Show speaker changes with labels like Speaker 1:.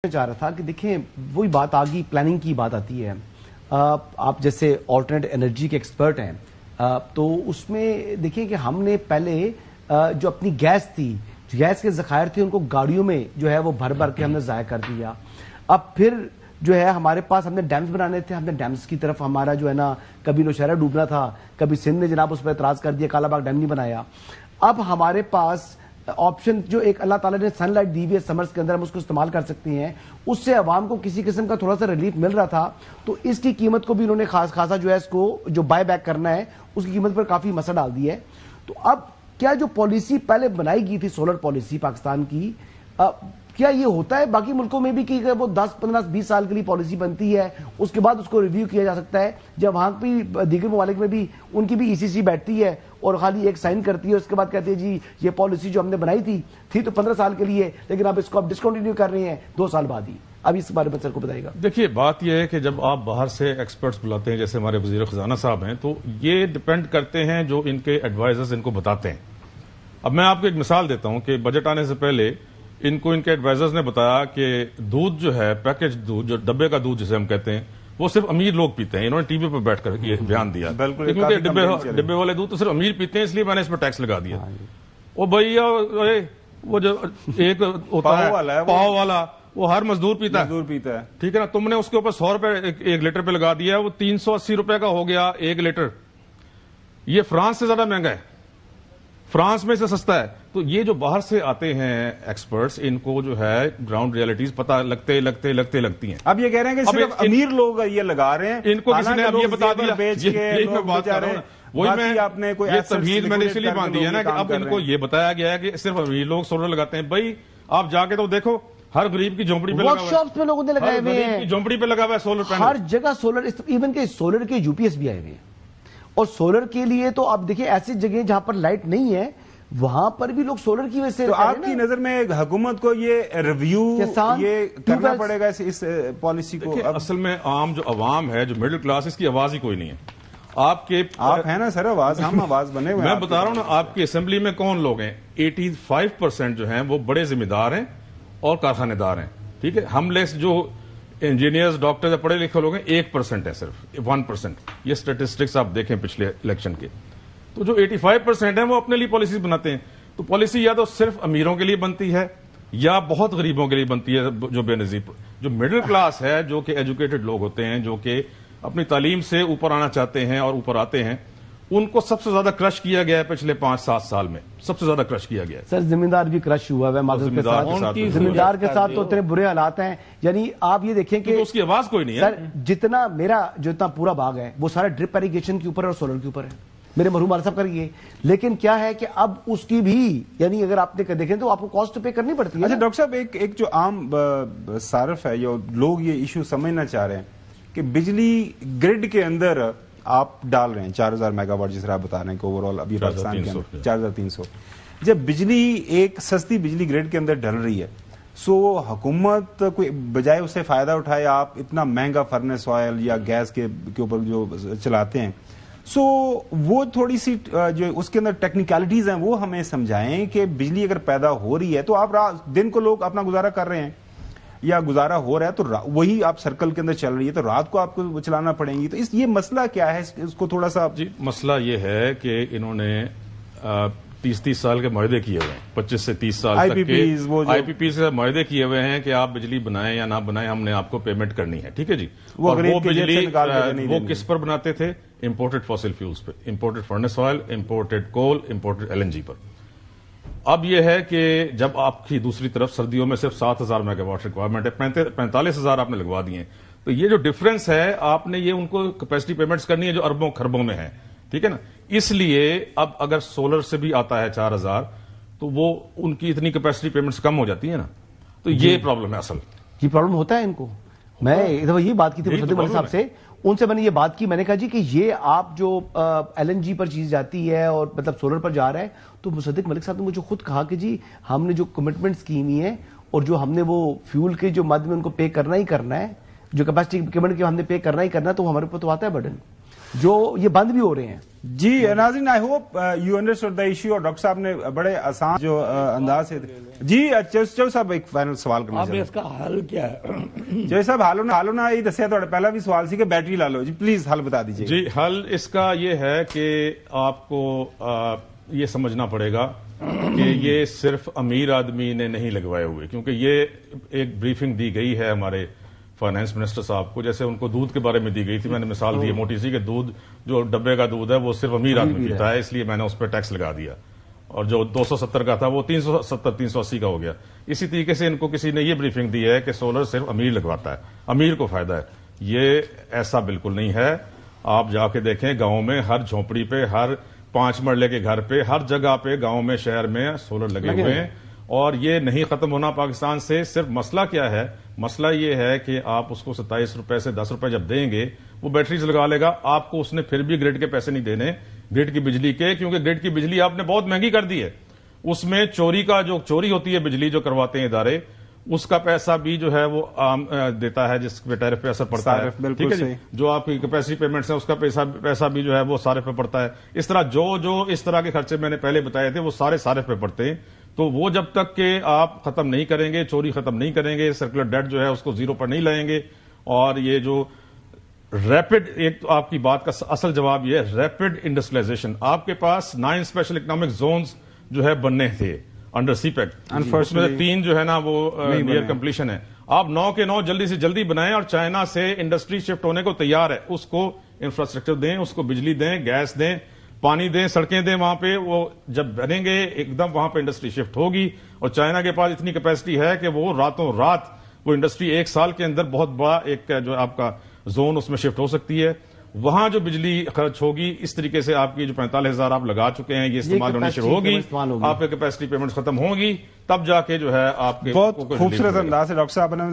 Speaker 1: میں چاہ رہا تھا کہ دیکھیں وہی بات آگی پلاننگ کی بات آتی ہے. آپ جیسے آلٹرنیٹ انرجی کے ایکسپرٹ ہیں تو اس میں دیکھیں کہ ہم نے پہلے جو اپنی گیس تھی, گیس کے ذخائر تھے, ان کو گاڑیوں میں جو ہے وہ بھر بھر کے ہم نے ضائع کر دیا. اب پھر جو ہے ہمارے پاس ہم نے ڈیمز بنانے تھے, ہم نے ڈیمز کی طرف ہمارا جو ہے نا کبھی نوشہرہ ڈوبنا تھا, کبھی سندھ نے جناب اس پر اعتراض کر دیا, کالا باغ ڈیم نہیں بنایا. اب ہمارے پاس آپشن جو ایک اللہ تعالیٰ نے سن لائٹ دی ہوئی ہے سمرز کے اندر, ہم اس کو استعمال کر سکتے ہیں. اس سے عوام کو کسی قسم کا تھوڑا سا ریلیف مل رہا تھا, تو اس کی قیمت کو بھی انہوں نے خاصا جو ہے اس کو جو بائی بیک کرنا ہے اس کی قیمت پر کافی مسئلہ ڈال دی ہے. تو اب کیا جو پالیسی پہلے بنائی گئی تھی سولر پالیسی پاکستان کی, کیا یہ ہوتا ہے باقی ملکوں میں بھی کہ وہ 10 15 20 سال کے لیے پالیسی بنتی ہے, اس کے بعد اس کو ریویو کیا جا سکتا ہے, جب وہاں بھی دیگر ممالک میں بھی ان کی بھی ECC بیٹھتی ہے اور خالی ایک سائن کرتی ہے, اس کے بعد کہتے ہیں جی یہ پالیسی جو ہم نے بنائی تھی تو 15 سال کے لیے, لیکن اب اس کو اب ڈسکنٹینیو کر رہے ہیں 2 سال بعد ہی. اب اس بارے میں سر کو بتائیے گا.
Speaker 2: دیکھیے بات یہ ہے کہ جب آپ باہر سے ایکسپرٹس بلاتے ہیں, جیسے ہمارے وزیر خزانہ صاحب ہیں, تو یہ ڈپینڈ کرتے ہیں جو ان کے ایڈوائزرز ان کو بتاتے ہیں. اب میں آپ کو ایک مثال دیتا ہوں کہ بجٹ آنے سے پہلے ان کو ان کے ایڈوائزرز نے بتایا کہ دودھ جو ہے, پیکج دودھ, جو ڈبے کا دودھ جسے ہم کہتے ہیں, وہ صرف امیر لوگ پیتے ہیں. انہوں نے ٹی وی پہ بیٹھ کر یہ بیان دیا, ڈبے والے دودھ تو صرف امیر پیتے ہیں, اس لیے میں نے اس پہ ٹیکس لگا دیا. وہ بھیا وہ جو ایک ہوتا ہے پاؤ والا, وہ ہر مزدور پیتا ہے, ٹھیک ہے نا. تم نے اس کے اوپر 100 روپے ایک لیٹر پہ لگا دیا, وہ 380 روپے کا ہو گیا ایک لیٹر. یہ فرانس سے زیادہ مہنگا ہے, فرانس میں سے سستا ہے. تو یہ جو باہر سے آتے ہیں ایکسپرٹس, ان کو جو ہے گراؤنڈ ریئلٹیز پتہ لگتے لگتی ہیں.
Speaker 3: اب یہ کہہ رہے ہیں کہ صرف امیر لوگ یہ لگا رہے ہیں,
Speaker 2: ان کو کسی نے اب یہ بتا دیا, وہی میں تمہید میں نے اس لیے باندھی ہے نا کہ اب ان کو یہ بتایا گیا ہے کہ صرف امیر لوگ سولر لگاتے ہیں. بھائی آپ جا کے تو دیکھو, ہر غریب کی جھونپڑی پہ
Speaker 1: ورک شاپس میں لوگوں نے لگائے ہوئے ہیں,
Speaker 2: جھونپڑی پہ لگا ہوا ہے سولر پینل,
Speaker 1: ہر جگہ سولر, ایون کہ سولر کے UPS بھی آئے ہوئے ہیں. اور سولر کے لیے تو آپ دیکھیں ایسی جگہیں جہاں پر لائٹ نہیں ہے وہاں پر بھی لوگ سولر کی وجہ سے.
Speaker 3: تو آپ کی نظر میں حکومت کو یہ ریویو یہ کرنا پڑے گا اس پالیسی کو؟
Speaker 2: اصل میں عام جو عوام ہے, جو مڈل کلاس, اس کی آواز ہی کوئی نہیں ہے. آپ
Speaker 3: ہیں نا سر آواز, ہم آواز بنے ہوئے.
Speaker 2: میں بتا رہا ہوں نا, آپ کی اسمبلی میں کون لوگ ہیں؟ 85% جو ہیں وہ بڑے ذمہ دار ہیں اور کارخانے دار ہیں, ٹھیک ہے. ہم لیس جو انجینئرز, ڈاکٹر, پڑھے لکھے لوگ ہیں 1% ہے, صرف 1%. یہ اسٹیٹسٹکس آپ دیکھیں پچھلے الیکشن کے. تو جو 85% ہیں وہ اپنے لیے پالیسیز بناتے ہیں. تو پالیسی یا تو صرف امیروں کے لیے بنتی ہے یا بہت غریبوں کے لیے بنتی ہے, جو بے نظیر. جو مڈل کلاس ہے, جو کہ ایجوکیٹڈ لوگ ہوتے ہیں, جو کہ اپنی تعلیم سے اوپر آنا چاہتے ہیں اور اوپر آتے ہیں, ان کو سب سے زیادہ کرش کیا گیا ہے پچھلے 5-7 سال میں. سب سے زیادہ کرش کیا گیا ہے.
Speaker 1: سر ذمہ دار بھی کرش ہوا ہے, ذمہ دار کے ساتھ تو اتنے برے حالات ہیں. یعنی آپ یہ دیکھیں کہ
Speaker 2: اس کی آواز کوئی نہیں ہے.
Speaker 1: سر جتنا میرا جو اتنا پورا باغ ہے وہ سارا ڈرپ ایریگیشن کے اوپر اور سولر کے اوپر ہے, میرے مرحوم والد صاحب کا یہ. لیکن کیا ہے کہ اب اس کی بھی یعنی اگر آپ نے دیکھیں تو آپ کو کاسٹ پے کرنی پڑتی ہے.
Speaker 3: اچھا ڈاکٹر صاحب, ایک جو عام صارف ہے, یا لوگ یہ ایشو سمجھنا چاہ رہے ہیں کہ بجلی گرڈ کے اندر آپ ڈال رہے ہیں 4000 میگا واٹ, جس طرح آپ بتا رہے ہیں کہ اوور آل ابھی پاکستان کے اندر 4300. جب بجلی ایک سستی بجلی گرڈ کے اندر ڈل رہی ہے, سو حکومت کوئی بجائے اس سے فائدہ اٹھائے, آپ اتنا مہنگا فرنس آئل یا گیس کے اوپر جو چلاتے ہیں, سو وہ تھوڑی سی جو اس کے اندر ٹیکنیکلٹیز ہیں وہ ہمیں سمجھائیں کہ بجلی اگر پیدا ہو رہی ہے تو آپ دن کو لوگ اپنا گزارا کر رہے ہیں یا گزارا ہو رہا ہے, تو وہی آپ سرکل کے اندر چل رہی ہے, تو رات کو آپ کو چلانا پڑیں گی. تو یہ مسئلہ کیا ہے, اس کو تھوڑا سا.
Speaker 2: جی مسئلہ یہ ہے کہ انہوں نے 30 سال کے معاہدے کیے ہوئے ہیں, 25 سے 30 سال تک کے IPP سے معاہدے کیے ہوئے ہیں کہ آپ بجلی بنائیں یا نہ بنائیں, ہم نے آپ کو پیمنٹ کرنی ہے, ٹھیک ہے جی. وہ بجلی وہ کس پر بناتے تھے؟ امپورٹڈ فاسل فیولز پہ, امپورٹڈ فرنس آئل, امپورٹڈ کول, امپورٹڈ LNG پر. اب یہ ہے کہ جب آپ کی دوسری طرف سردیوں میں صرف 7000 میگا واٹ ریکوائرمنٹ ہے, 45,000 آپ نے لگوا دیے ہیں. تو یہ جو ڈفرنس ہے, آپ نے یہ ان کو کیپیسٹی پیمنٹس کرنی ہے جو اربوں خربوں میں ہے, ٹھیک ہے نا. اس لیے اب اگر سولر سے بھی آتا ہے 4000 تو وہ ان کی اتنی کیپیسٹی پیمنٹس کم ہو جاتی ہیں نا. تو یہ پرابلم ہے, اصل یہ
Speaker 1: پرابلم ہوتا ہے ان کو. میں یہ بات کی تھی مصدق ملک صاحب سے, ان سے میں نے یہ بات کی, میں نے کہا جی کہ یہ آپ جو LNG پر چیز جاتی ہے اور مطلب سولر پر جا رہا ہے, تو مصدق ملک صاحب نے مجھے خود کہا کہ جی ہم نے جو کمٹمنٹس کی ہوئی ہیں اور جو ہم نے وہ فیول کے جو مد میں ان کو پے کرنا ہی کرنا ہے, جو کیپیسٹی پیمنٹ کے ہم نے پے کرنا ہی کرنا ہے, تو ہمارے اوپر تو آتا ہے برڈن. جو یہ بند بھی ہو رہے ہیں.
Speaker 3: جی ناظرین، I hope you understood the issue, اور ڈاکٹر صاحب نے بڑے آسان جو انداز سے. جی چو صاحب ایک فائنل سوال کرنا
Speaker 4: اب اس کا حل کیا ہے؟
Speaker 3: چو صاحب حالو نا یہ دسیا تو پہلا بھی سوال سی کہ battery law love. G please حل بتا دیجیے.
Speaker 2: جی حل اس کا یہ ہے کہ آپ کو یہ سمجھنا پڑے گا کہ یہ صرف امیر آدمی نے نہیں لگوائے ہوئے، کیونکہ یہ ایک بریفنگ دی گئی ہے ہمارے فائنانس منسٹر صاحب کو، جیسے ان کو دودھ کے بارے میں دی گئی تھی. میں نے مثال دی ہے موٹی سی کہ دودھ جو ڈبے کا دودھ ہے وہ صرف امیر آدمی پیتا ہے، اس لیے میں نے اس پہ ٹیکس لگا دیا، اور جو 270 کا تھا وہ 370 380 کا ہو گیا. اسی طریقے سے ان کو کسی نے یہ بریفنگ دی ہے کہ سولر صرف امیر لگواتا ہے، امیر کو فائدہ ہے. یہ ایسا بالکل نہیں ہے. آپ جا کے دیکھیں گاؤں میں ہر جھونپڑی پہ، ہر 5 مرلے کے گھر پہ، ہر جگہ پہ گاؤں میں شہر میں سولر لگے ہوئے ہیں، اور یہ نہیں ختم ہونا پاکستان سے. صرف مسئلہ کیا ہے؟ مسئلہ یہ ہے کہ آپ اس کو 27 روپے سے 10 روپے جب دیں گے وہ بیٹریز لگا لے گا، آپ کو اس نے پھر بھی گرڈ کے پیسے نہیں دینے، گرڈ کی بجلی کے، کیونکہ گرڈ کی بجلی آپ نے بہت مہنگی کر دی ہے. اس میں چوری کا جو چوری ہوتی ہے بجلی جو کرواتے ہیں ادارے، اس کا پیسہ بھی جو ہے وہ عام دیتا ہے، جس پہ ٹیرف پہ اثر پڑتا ہے. ٹھیک ہے جی، جو آپ کی کیپیسٹی پیمنٹس ہیں اس کا پیسہ بھی جو ہے وہ صارف پہ پڑتا ہے. اس طرح جو اس طرح کے خرچے میں نے پہلے بتائے تھے وہ سارے صارف پہ پڑتے ہیں. تو وہ جب تک کہ آپ ختم نہیں کریں گے، چوری ختم نہیں کریں گے، سرکولر ڈیٹ جو ہے اس کو زیرو پر نہیں لائیں گے، اور یہ جو ریپڈ، ایک تو آپ کی بات کا اصل جواب یہ ہے ریپڈ انڈسٹریلائزیشن. آپ کے پاس 9 اسپیشل اکنامک زونز جو ہے بننے تھے انڈر سی پیک، اس میں 3 جو ہے نا وہ نیئر کمپلیشن ہے. آپ 9 کے 9 جلدی سے جلدی بنائیں، اور چائنا سے انڈسٹری شفٹ ہونے کو تیار ہے. اس کو انفراسٹرکچر دیں، اس کو بجلی دیں، گیس دیں، پانی دیں، سڑکیں دیں. وہاں پہ وہ جب بنیں گے ایک دم وہاں پہ انڈسٹری شفٹ ہوگی. اور چائنا کے پاس اتنی کیپیسٹی ہے کہ وہ راتوں رات وہ انڈسٹری 1 سال کے اندر بہت بڑا ایک جو آپ کا زون اس میں شفٹ ہو سکتی ہے. وہاں جو بجلی خرچ ہوگی اس طریقے سے آپ کی جو 45,000 آپ لگا چکے ہیں یہ استعمال ہونی شروع ہوگی، آپ کی کیپیسٹی پیمنٹ ختم ہوگی، تب جا کے جو ہے آپ کے
Speaker 3: بہت خوبصورت انداز سے ڈاکٹر صاحب نے